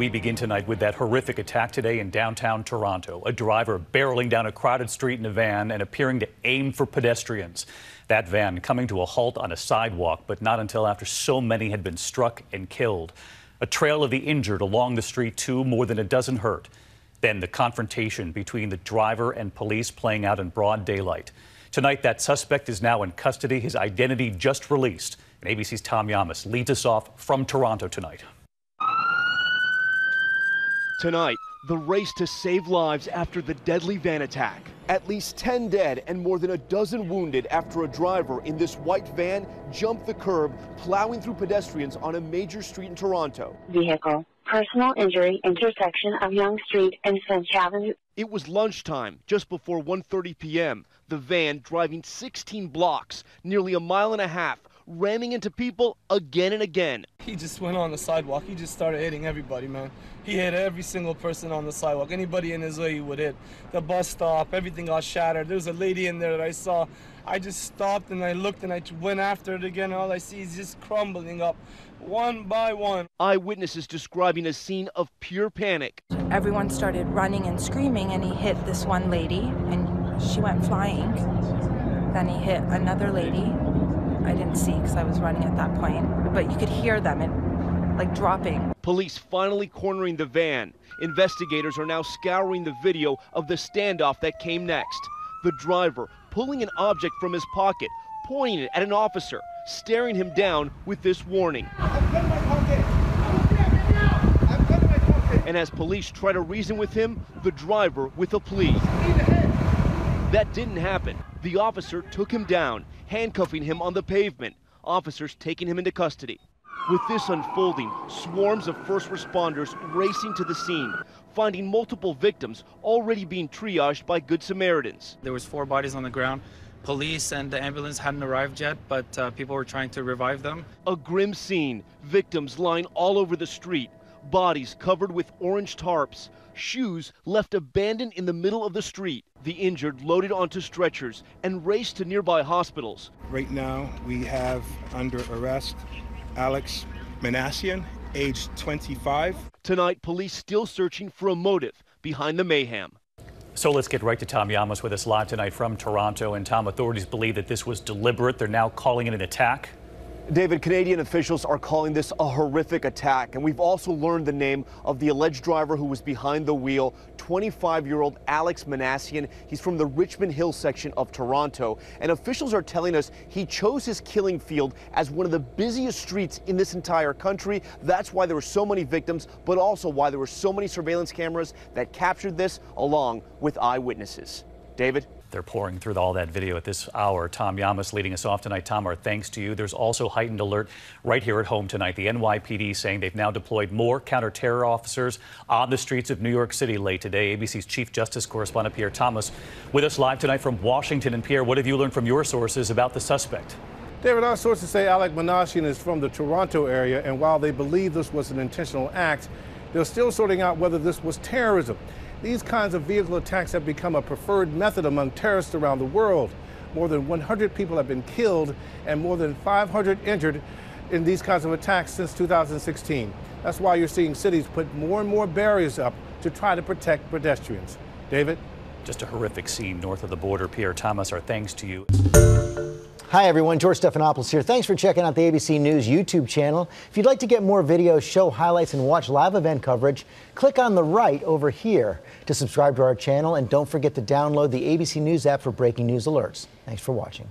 We begin tonight with that horrific attack today in downtown Toronto. A driver barreling down a crowded street in a van and appearing to aim for pedestrians. That van coming to a halt on a sidewalk, but not until after so many had been struck and killed. A trail of the injured along the street, too, more than a dozen hurt. Then the confrontation between the driver and police playing out in broad daylight. Tonight, that suspect is now in custody. His identity just released. And ABC's Tom Llamas leads us off from Toronto tonight. Tonight, the race to save lives after the deadly van attack. At least 10 dead and more than a dozen wounded after a driver in this white van jumped the curb, plowing through pedestrians on a major street in Toronto. Vehicle. Personal injury, intersection of Yonge Street and Finch Avenue. It was lunchtime, just before 1:30 p.m. The van driving 16 blocks, nearly a mile and a half, ramming into people again and again. He just went on the sidewalk. He just started hitting everybody, man. He hit every single person on the sidewalk. Anybody in his way, he would hit. The bus stop, everything got shattered. There was a lady in there that I saw. I just stopped and I looked and I went after it again. All I see is just crumbling up one by one. Eyewitnesses describing a scene of pure panic. Everyone started running and screaming, and he hit this one lady and she went flying. Then he hit another lady. I didn't see because I was running at that point, but you could hear them like dropping. Police finally cornering the van. Investigators are now scouring the video of the standoff that came next. The driver pulling an object from his pocket, pointing it at an officer, staring him down with this warning. And as police try to reason with him, the driver with a plea. That didn't happen. The officer took him down, handcuffing him on the pavement. Officers taking him into custody. With this unfolding, swarms of first responders racing to the scene, finding multiple victims already being triaged by Good Samaritans. There was 4 bodies on the ground. Police and the ambulance hadn't arrived yet, but people were trying to revive them. A grim scene, victims lying all over the street, bodies covered with orange tarps, shoes left abandoned in the middle of the street, the injured loaded onto stretchers and raced to nearby hospitals. Right now, we have under arrest Alex Manassian, age 25. Tonight, police still searching for a motive behind the mayhem. So let's get right to Tom Llamas with us live tonight from Toronto. And Tom, authorities believe that this was deliberate. They're now calling it an attack. David, Canadian officials are calling this a horrific attack, and we've also learned the name of the alleged driver who was behind the wheel, 25-year-old Alex Manassian. He's from the Richmond Hill section of Toronto, and officials are telling us he chose his killing field as one of the busiest streets in this entire country. That's why there were so many victims, but also why there were so many surveillance cameras that captured this, along with eyewitnesses. David? They're pouring through all that video at this hour. Tom Llamas leading us off tonight. Tom, our thanks to you. There's also heightened alert right here at home tonight. The NYPD saying they've now deployed more counter-terror officers on the streets of New York City late today. ABC's Chief Justice correspondent Pierre Thomas with us live tonight from Washington. And Pierre, what have you learned from your sources about the suspect? David, our sources say Alex Manassian is from the Toronto area, and while they believe this was an intentional act, they're still sorting out whether this was terrorism. These kinds of vehicle attacks have become a preferred method among terrorists around the world. More than 100 people have been killed and more than 500 injured in these kinds of attacks since 2016. That's why you're seeing cities put more and more barriers up to try to protect pedestrians. David? Just a horrific scene north of the border. Pierre Thomas, our thanks to you. Hi, everyone. George Stephanopoulos here. Thanks for checking out the ABC News YouTube channel. If you'd like to get more videos, show highlights, and watch live event coverage, click on the right over here to subscribe to our channel. And don't forget to download the ABC News app for breaking news alerts. Thanks for watching.